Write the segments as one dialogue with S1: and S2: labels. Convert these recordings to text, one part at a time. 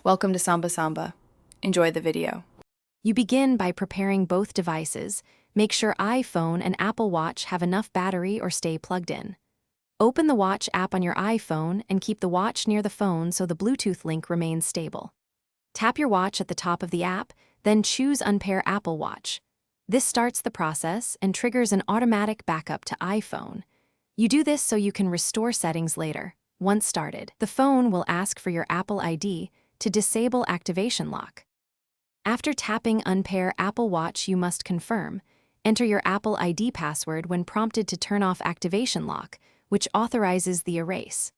S1: Welcome to Samba Samba. Enjoy the video.
S2: You begin by preparing both devices. Make sure iPhone and Apple Watch have enough battery or stay plugged in. Open the Watch app on your iPhone and keep the watch near the phone so the Bluetooth link remains stable. Tap your watch at the top of the app, then choose Unpair Apple Watch. This starts the process and triggers an automatic backup to iPhone. You do this so you can restore settings later. Once started, the phone will ask for your Apple ID to disable activation lock. After tapping Unpair Apple Watch, you must confirm. Enter your Apple ID password when prompted to turn off activation lock, which authorizes the erase.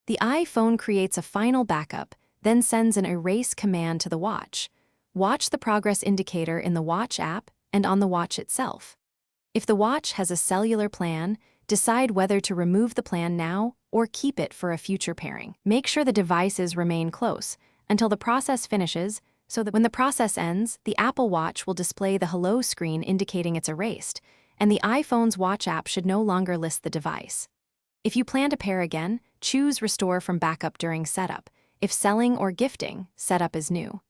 S2: The iPhone creates a final backup, then sends an erase command to the watch. Watch the progress indicator in the Watch app and on the watch itself. If the watch has a cellular plan, decide whether to remove the plan now or keep it for a future pairing. Make sure the devices remain close until the process finishes, so that when the process ends, the Apple Watch will display the hello screen indicating it's erased, and the iPhone's Watch app should no longer list the device. If you plan to pair again, choose Restore from Backup during setup. If selling or gifting, setup as new.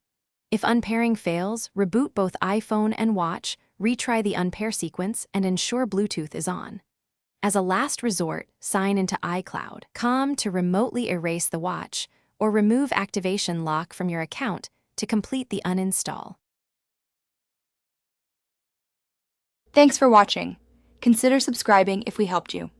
S2: If unpairing fails, reboot both iPhone and watch, retry the unpair sequence, and ensure Bluetooth is on. As a last resort, sign into iCloud.com to remotely erase the watch, or remove activation lock from your account to complete the uninstall.
S3: Thanks for watching. Consider subscribing if we helped you.